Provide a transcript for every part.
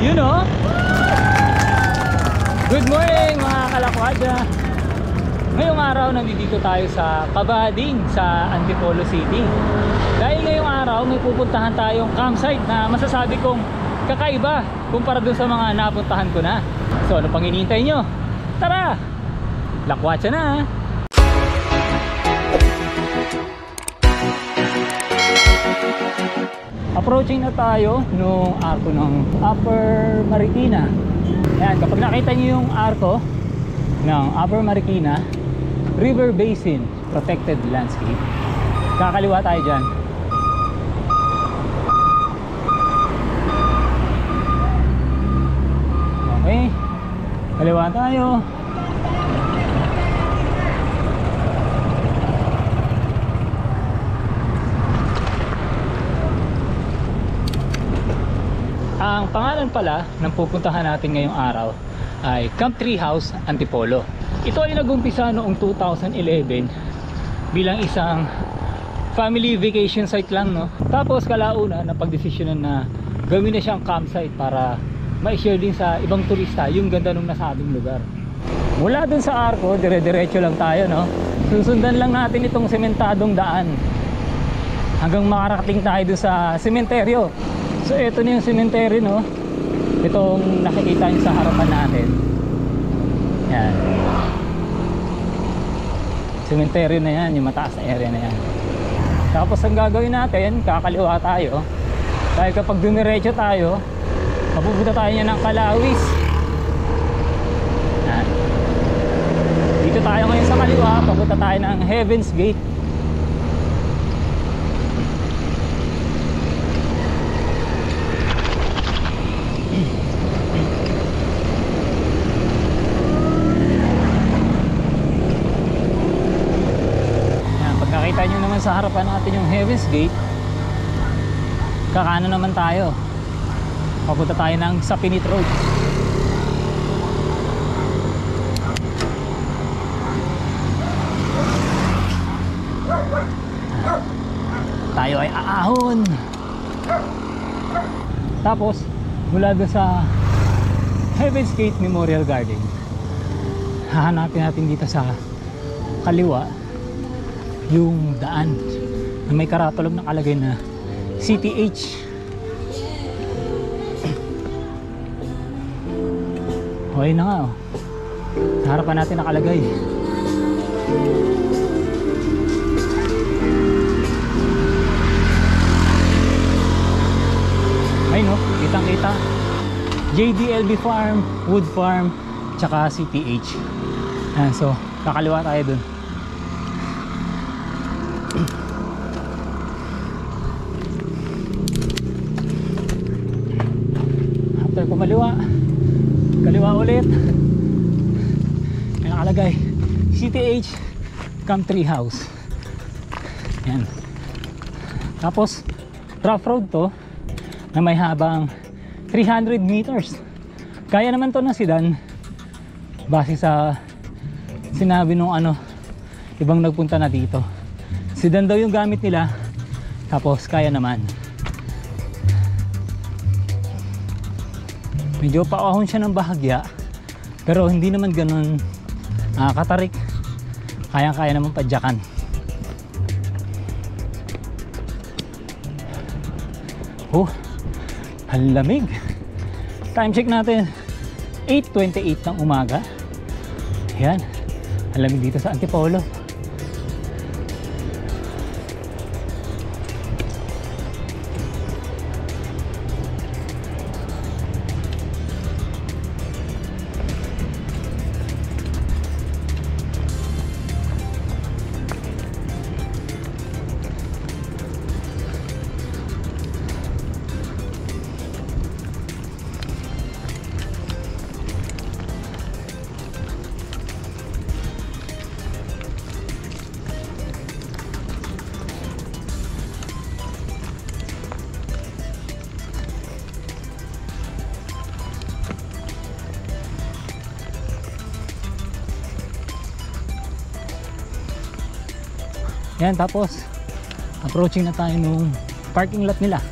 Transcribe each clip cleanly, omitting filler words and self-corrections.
Yun o. Good morning mga kalakwadya. Ngayong araw nandito tayo sa Cabading sa Antipolo City. Dahil ngayong araw may pupuntahan tayong campsite na masasabi kong kakaiba kumpara dun sa mga napuntahan ko na. So ano pang hinihintay nyo? Tara! Lakwatsa na! Approaching na tayo nung arko ng Upper Marikina. Ayan, kapag nakita nyo yung arko ng Upper Marikina River Basin Protected Landscape, kakaliwa tayo dyan. Okay, kaliwa tayo. Ang pangalan pala ng pupuntahan natin ngayong araw ay Camp Treehouse Antipolo. Ito ay nag-umpisa noong 2011 bilang isang family vacation site lang, no? Tapos kalauna na pagdesisyonan na gawin na siyang campsite para ma-share din sa ibang turista yung ganda ng nasabing lugar. Mula dun sa arko, dire-diretso lang tayo, no? Susundan lang natin itong sementadong daan hanggang makarating tayo dun sa sementeryo. So ito na yung cemetery, no? Itong nakikita nyo sa harapan natin. Yan. Cemetery na yan, yung mataas na area na yan. Tapos ang gagawin natin, kakaliwa tayo. Dahil kapag dumiretso tayo, mapupunta tayo niya ng Kalawis. Yan. Dito tayo ngayon sa kaliwa, papunta tayo ng Heaven's Gate. Nakita nyo naman sa harapan natin yung Heaven's Gate. Kakanan naman tayo, papunta tayo ng Sapinit Road. Tayo ay aahon. Tapos mula doon sa Heaven's Gate Memorial Garden, hahanapin natin dito sa kaliwa yung daan na may karatulog na nakalagay na CTH. Okay na nga, oh. Sa harapan natin nakalagay. Ayun, no? Kitang kita JDLB Farm, Wood Farm, tsaka CTH. Ayan, so kakaliwa tayo dun. After kumaliwa, kaliwa ulit, may nakalagay CTH Camp Treehouse. Yan. Tapos rough road to na may habang 300 meters. Kaya naman to ng sedan base sa sinabi nung ibang nagpunta na dito. Sedan daw yung gamit nila, tapos kaya naman. Medyo paahon siya ng bahagya, pero hindi naman ganun katarik. Kaya naman padyakan. Oh, ang lamig. Time check natin 8:28 ng umaga. Yan, ang lamig dito sa Antipolo. Yan, tapos approaching na tayo nung parking lot nila.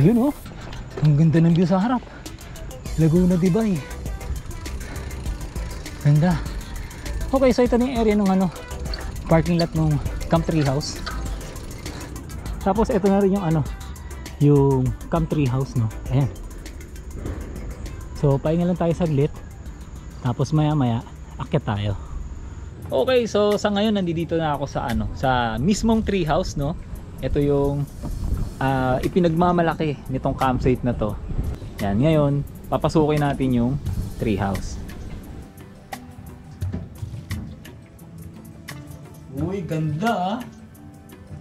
Ayun oh. Ang ganda ng view sa harap. Laguna de Bay. Ganda. Okay, so ito na yung area ng ano, parking lot ng Camp Treehouse. Tapos ito na rin yung ano, yung Camp Treehouse, no. Ayan. So pahinga lang tayo saglit. Tapos maya maya akyat tayo. Okay, so sa ngayon nandito na ako sa ano, sa mismong treehouse, no. Ito yung ipinagmamalaki nitong campsite na to. Yan, ngayon papasukin natin yung treehouse. Uy, ganda ah.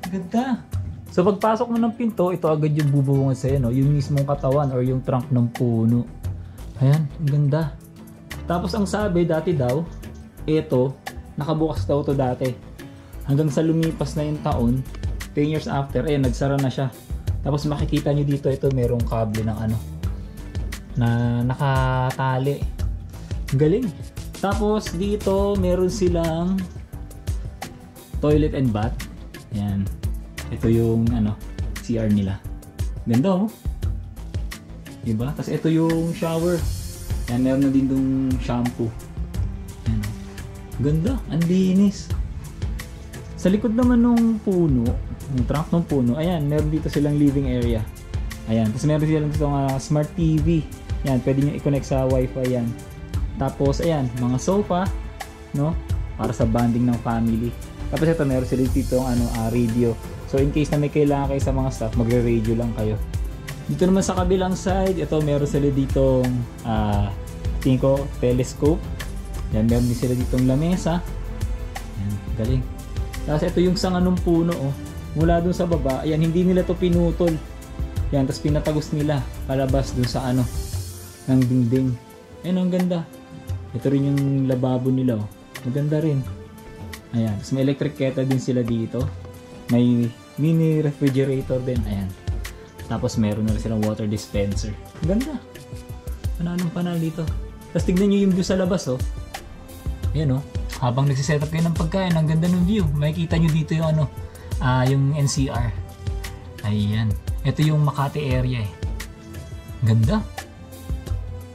Ganda. So pagpasok mo ng pinto, ito agad yung bubungad sa'yo, no? Yung mismong katawan or yung trunk ng puno. Ayan, ang ganda. Tapos ang sabi dati daw, ito, nakabukas daw to dati. Hanggang sa lumipas na yung taon, 10 years after, ayan, nagsara na siya. Tapos makikita nyo dito, ito merong kable ng ano, na nakatali. Galing. Tapos dito, meron silang toilet and bath. Ayan. Ito yung ano, CR nila. Ganda oh. Diba? Tapos ito yung shower. Ayan, meron na din yung shampoo. Ayan oh. Ganda, ang linis. Sa likod naman ng puno, yung trunk ng puno, ayan, meron dito silang living area. Ayan, tapos meron silang dito smart TV. Ayan, pwede nyo i-connect sa wifi yan. Tapos ayan, mga sofa, no? Para sa bonding ng family. Tapos ito, meron sila dito radio. So in case na may kailangan kayo sa mga staff, magre-radio lang kayo. Dito naman sa kabilang side, ito meron sila ditong tingin ko, telescope. Yan, meron din sila ditong lamesa. Yan, galing. Tapos ito yung sanga ng puno oh. Mula dun sa baba, ayan, hindi nila to pinutol. Yan, tapos pinatagos nila palabas dun sa ano ng dingding. Ayan, ang ganda. Ito rin yung lababo nila oh. Maganda rin. Ayan, tapos may electric kettle din sila dito. May mini refrigerator din. Ayan. Tapos meron na rin silang water dispenser. Ganda. Pananong panal dito. Tapos tignan nyo yung view sa labas oh. Ayan oh. Habang nagsiset up kayo ng pagkain, ang ganda ng view. Makikita nyo dito yung ano, yung NCR. Ayan. Ito yung Makati area eh. Ganda.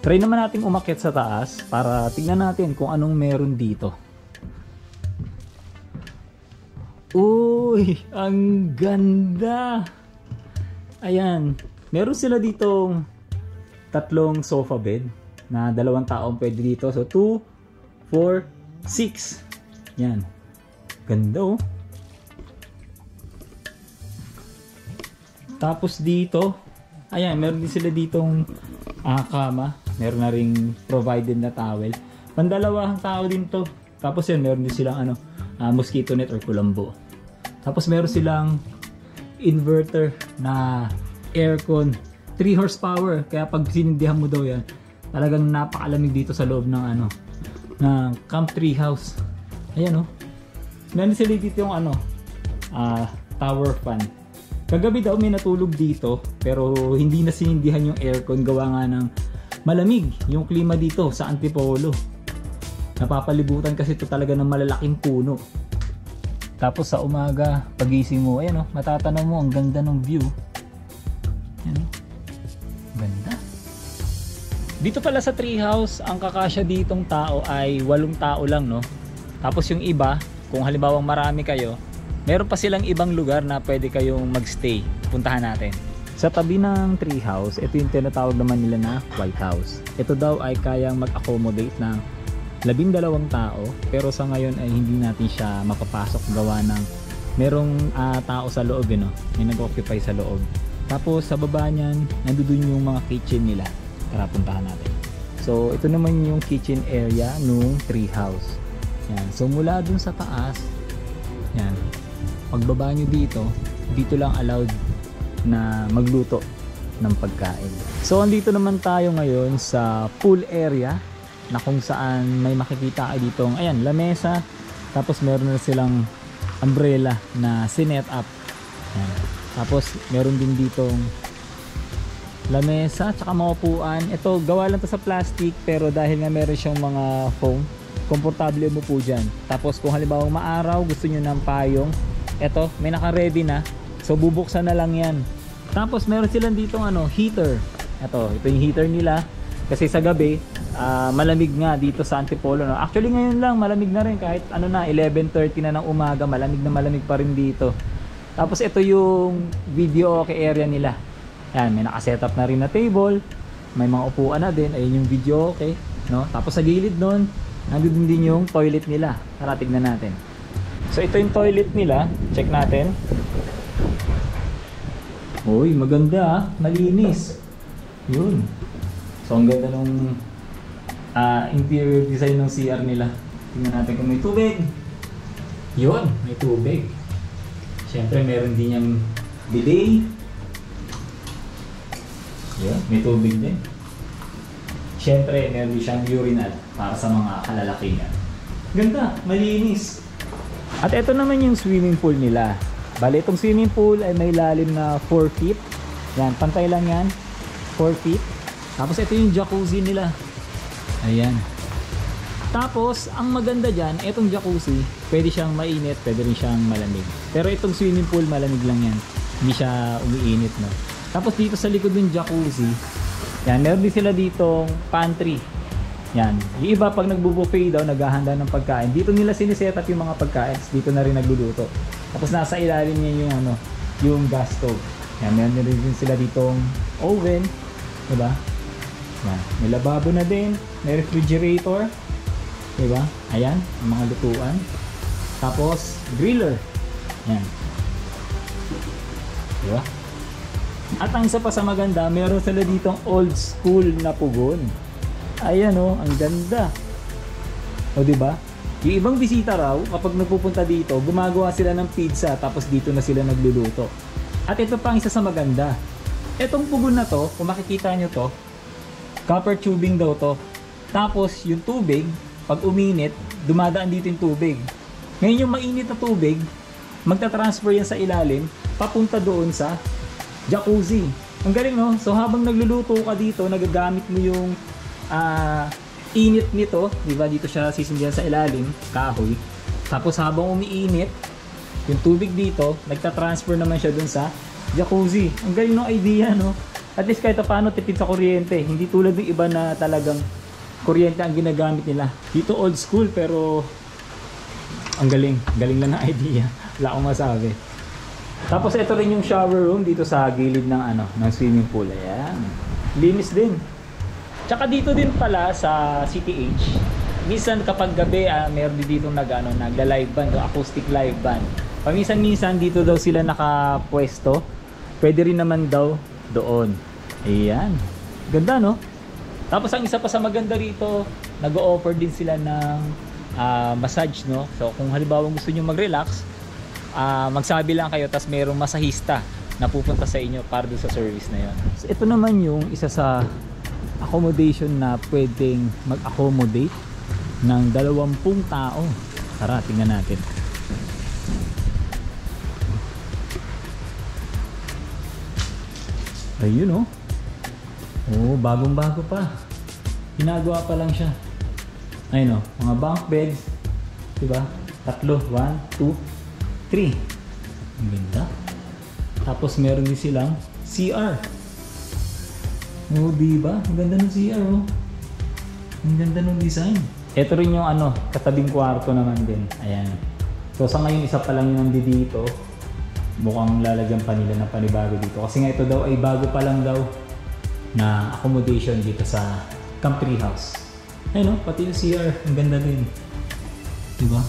Try naman natin umakyat sa taas para tignan natin kung anong meron dito. Uy, ang ganda. Ayan. Meron sila ditong tatlong sofa bed na 2 taong pwede dito. So 2, 4, 6. Yan. Ganda oh. Tapos dito, ayan, meron din sila ditong kama. Meron na ring provided na towel. Pandalawang tao din to. Tapos yan, meron din silang mosquito net or kulambo. Tapos meron silang inverter na aircon. 3 horsepower. Kaya pag sinindihan mo daw yan, talagang napakalamig dito sa loob ng ng Camp Treehouse. Ayan oh. Meron sila dito yung tower fan. Kagabi daw may natulog dito pero hindi na sinindihan yung aircon, gawa nga ng malamig yung klima dito sa Antipolo. Napapalibutan kasi ito talaga ng malalaking puno. Tapos sa umaga pagising mo, ayan oh, matatanaw mo ang ganda ng view. Ayan oh. Ganda. Dito pala sa treehouse, ang kakasya ditong tao ay 8 tao lang, no? Tapos yung iba, kung halimbawa marami kayo, meron pa silang ibang lugar na pwede kayong magstay. Puntahan natin. Sa tabi ng treehouse, ito yung tinatawag naman nila na White House. Ito daw ay kayang mag-accommodate ng 12 tao, pero sa ngayon ay hindi natin siya mapapasok gawa ng merong tao sa loob, no? May nag-occupy sa loob. Tapos sa baba niyan, nandoon yung mga kitchen nila. Tara, puntahan natin. So ito naman yung kitchen area nung treehouse. Yan. So mula dun sa taas, yan, pagbaba nyo dito, dito lang allowed na magluto ng pagkain. So andito naman tayo ngayon sa pool area na kung saan may makikita kayo ditong, ayan, lamesa. Tapos meron na silang umbrella na sinet up. Yan. Tapos meron din ditong lamesa tsaka mga upuan. Ito gawa lang to sa plastic, pero dahil nga meron siyang mga foam, komportable mo po dyan. Tapos kung halimbawa maaraw, gusto nyo ng payong, eto may naka ready na, so bubuksan na lang yan. Tapos meron silang ditong ano, heater. Ito yung heater nila. Kasi sa gabi, malamig nga dito sa Antipolo, no? Actually ngayon lang malamig na rin, kahit ano na 11:30 na ng umaga, malamig pa rin dito. Tapos ito yung video okay area nila. Yan, may naka-setup na rin na table, may mga upuan na din. Ayun yung video okay, no? Tapos sa gilid nun, nandun din yung toilet nila. Tara, tignan natin. So ito yung toilet nila, check natin. Uy, maganda, malinis. Yun. So ang ganda nung interior design ng CR nila. Tingnan natin kung may tubig. Yun, may tubig. Siyempre meron din yung bidet. Yun, may tubig din. Siyempre meron din siyang urinal para sa mga kalalakihan. Ganda, malinis. At ito naman yung swimming pool nila. Bale, itong swimming pool ay may lalim na 4 feet. Yan, pantay lang yan. 4 feet. Tapos ito yung jacuzzi nila. Ayan. Tapos, ang maganda dyan, itong jacuzzi, pwede siyang mainit, pwede rin siyang malamig. Pero itong swimming pool, malamig lang yan. Hindi siya umiinit, no? Tapos dito sa likod ng jacuzzi, yan, meron din sila ditong pantry. Yan. Yung iba, pag nagbubuffet daw, naghahanda ng pagkain. Dito nila siniset up yung mga pagkain. Dito na rin nagluluto. Tapos nasa ilalim niya yung, ano, yung gas stove. Yan, meron din sila ditong oven. Diba? Yan. May lababo na din, may refrigerator, diba? Ayan, ang mga lutuan. Tapos, griller. Yan. Diba? At ang isa pa sa maganda, meron sila ditong old school na pugon. Ayan oh, ang ganda. O diba? Yung ibang bisita raw, kapag napupunta dito, gumagawa sila ng pizza, tapos dito na sila nagluluto. At ito pa ang isa sa maganda. Etong pugon na to, kung makikita nyo to, copper tubing daw to. Tapos yung tubig, pag uminit, dumadaan dito yung tubig. Ngayon yung mainit na tubig, magta-transfer yan sa ilalim, papunta doon sa jacuzzi. Ang galing no? So habang nagluluto ka dito, nagagamit mo yung init nito, di ba? Dito siya sisindihan sa ilalim, kahoy. Tapos habang umiinit, yung tubig dito, nagta-transfer naman siya doon sa jacuzzi. Ang galing no idea no? At least kahit paano tipid sa kuryente. Hindi tulad ng iba na talagang kuryente ang ginagamit nila. Dito old school pero ang galing. Galing lang ng idea. Wala akong masabi. Tapos ito rin yung shower room dito sa gilid ng ano, ng swimming pool. Ayan. Linis din. Tsaka dito din pala sa CTH. Minsan kapag gabi meron din dito nagla-live band o acoustic live band. Paminsan-minsan dito daw sila nakapwesto. Pwede rin naman daw doon. Ayan. Ganda no? Tapos ang isa pa sa maganda rito, nag-o-offer din sila ng massage no. So kung halimbawa gusto niyo mag-relax, magsabi lang kayo tapos mayroong masahista na pupunta sa inyo para doon sa service na 'yon. So ito naman yung isa sa accommodation na pwedeng mag-accommodate ng 20 tao. Tara, tingnan natin. Ayun oh. Oh, bagong-bago pa. Ginagawa pa lang siya. Ayun oh, mga bunk beds, 'di ba? 3, 1, 2, 3. Ang ganda. Tapos meron din silang CR. Oh, di ba? Ang ganda ng CR oh. Ang ganda ng design. Ito rin yung ano, katabing kwarto naman din. Ayan. So sa ngayon isa pa lang yung nandito. Mukhang lalagyan pa nila ng panibago dito. Kasi nga ito daw ay bago pa lang daw na accommodation dito sa Camp Treehouse. Ayun no, pati yung CR, ang ganda din. Diba?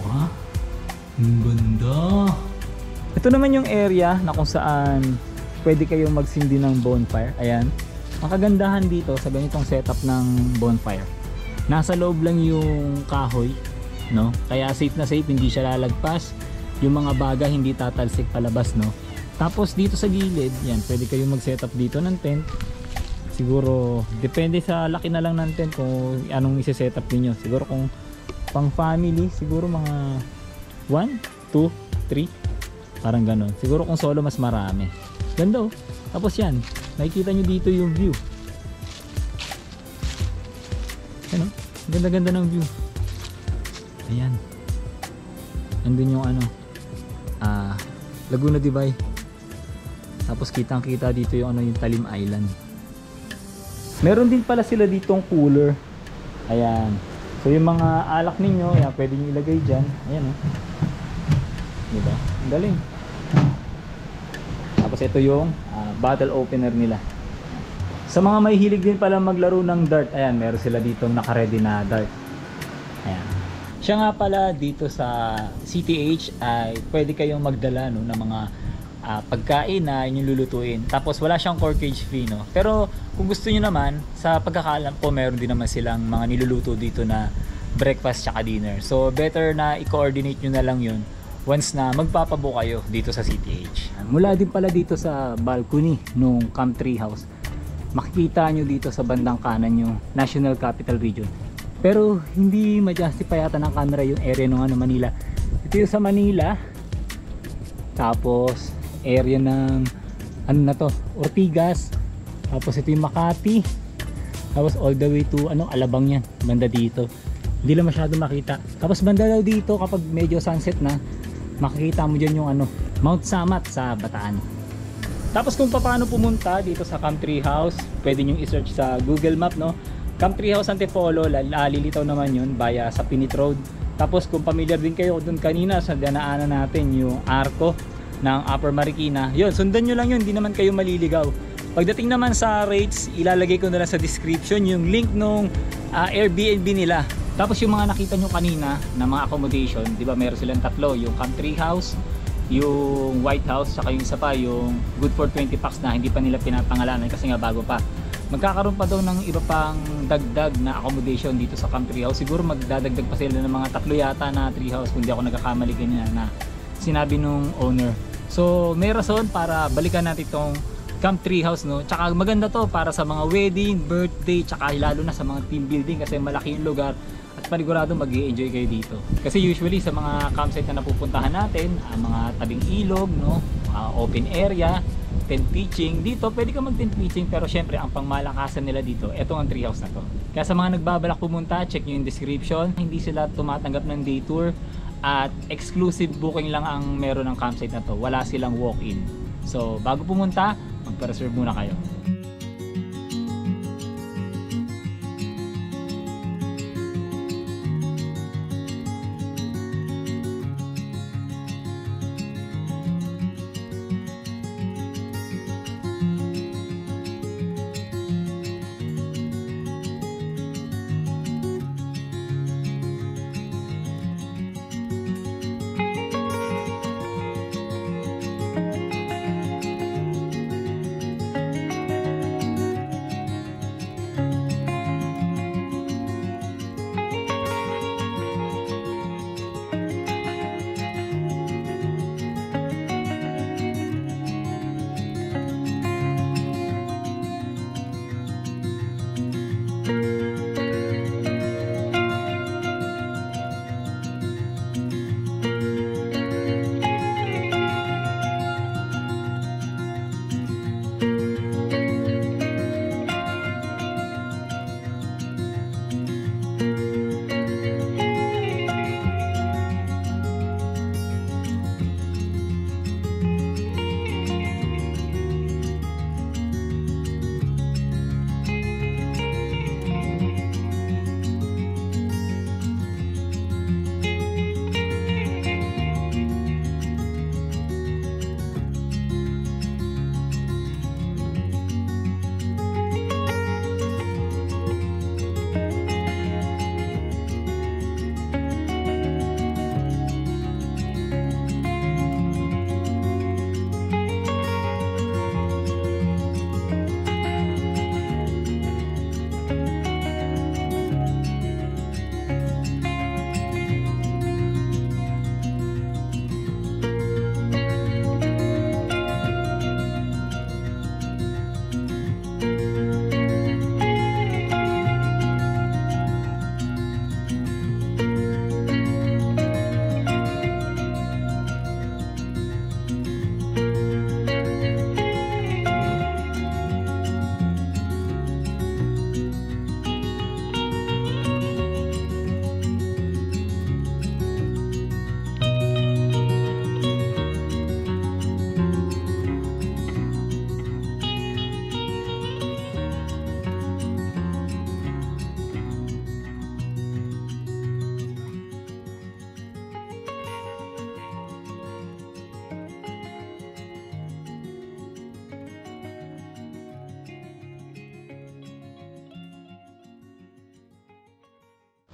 Oh, ang ganda. Ito naman yung area na kung saan pwede kayong magsindi ng bonfire. Ayan. Ang kagandahan dito sa ganitong setup ng bonfire, nasa loob lang yung kahoy, no? Kaya safe na safe, hindi siya lalagpas. Yung mga baga hindi tatalsik palabas, no? Tapos dito sa gilid, yan, pwede kayong mag-setup dito ng tent. Siguro, depende sa laki na lang ng tent kung anong isi-setup niyo. Siguro kung pang family, siguro mga 1, 2, 3. Parang ganon. Siguro kung solo, mas marami. Ganda oh. Tapos yan, nakikita nyo dito yung view. Ano? Ganda-ganda ng view. Ayan. Andun yung ano, Laguna Divide. Tapos kitang kita dito yung ano, yung Talim Island. Meron din pala sila ditong cooler. Ayan. So yung mga alak ninyo, ayan, pwede nyo ilagay dyan. Ayan o. Diba? Ang galing. Tapos ito yung bottle opener nila. Sa mga may hilig din pala maglaro ng dart, ayan, meron sila ditong naka-ready na dart. Ayan. Siya nga pala dito sa CTH ay pwede kayong magdala no, ng mga pagkain na inyong lulutuin. Tapos wala siyang corkage fee, no? Pero kung gusto niyo naman, sa pagkakaalam ko meron din naman silang mga niluluto dito na breakfast tsaka dinner. So better na i-coordinate nyo na lang yun once na magpapabook kayo dito sa CTH. Mula din pala dito sa balcony nung Camp Treehouse, makikita nyo dito sa bandang kanan yung National Capital Region. Pero hindi ma-justify yata ng camera yung area ng Manila. Ito yung sa Manila. Tapos area ng ano na to, Ortigas. Tapos ito yung Makati. Tapos all the way to Alabang yan, banda dito. Hindi lang masyado makita. Tapos banda daw dito kapag medyo sunset na, makikita mo dyan yung Mount Samat sa Bataan. Tapos kung paano pumunta dito sa Camp Treehouse, pwede nyo i-search sa Google Map, no? Camp Treehouse Antipolo, lilitaw naman yun via sa Pinit Road. Tapos kung familiar din kayo dun kanina sa dinaanan natin yung Arco ng Upper Marikina, yun, sundan nyo lang yun, hindi naman kayo maliligaw. Pagdating naman sa rates, ilalagay ko na lang sa description yung link nung Airbnb nila. Tapos yung mga nakita nyo kanina na mga accommodation, di ba meron silang tatlo, yung Camp Treehouse, yung White House, saka yung isa pa, yung good for 20 packs na hindi pa nila pinapangalanan kasi nga bago pa. Magkakaroon pa daw ng iba pang dagdag na accommodation dito sa Camp Treehouse. Siguro magdadagdag pa sila ng mga tatlo yata na treehouse kung di ako nagkakamali ganyan na sinabi nung owner. So may rason para balikan natin itong Camp Treehouse, no? Tsaka maganda to para sa mga wedding, birthday, tsaka lalo na sa mga team building kasi malaki yung lugar at panigurado mag-i-enjoy kayo dito. Kasi usually sa mga campsite na napupuntahan natin, mga tabing ilog, no? Open area, tent pitching, dito pwede ka mag tent pitching pero syempre ang pangmalakasan nila dito, eto ang treehouse na to. Kaya sa mga nagbabalak pumunta, check nyo yung description. Hindi sila tumatanggap ng day tour at exclusive booking lang ang meron ng campsite na to, wala silang walk-in. So bago pumunta, magpa-reserve muna kayo.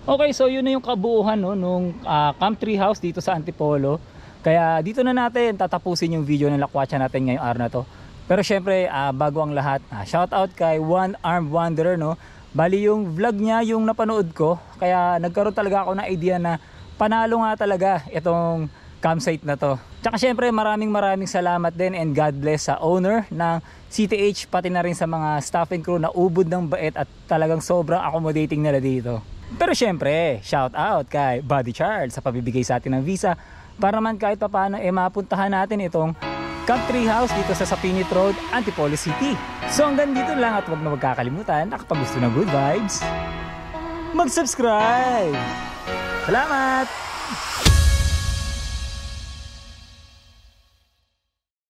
Okay, so yun na yung kabuuhan no, nung Camp Treehouse dito sa Antipolo. Kaya dito na natin tatapusin yung video ng lakwatsa natin ngayong araw na to. Pero syempre, bago ang lahat, shout out kay One Armed Wanderer, no. Bali yung vlog niya yung napanood ko, kaya nagkaroon talaga ako ng idea na panalo nga talaga itong campsite na to. Tsaka syempre maraming salamat din and God bless sa owner ng CTH, pati na rin sa mga staff and crew na ubod ng bait at talagang sobrang accommodating nila dito. Pero syempre, shout out kay Buddy Charles sa pabibigay sa atin ng visa para man kahit papaano mapuntahan natin itong Camp Treehouse dito sa Sapinit Road, Antipolo City. So hanggang dito lang at huwag na magkakalimutan na kapag gusto ng good vibes, mag-subscribe! Salamat!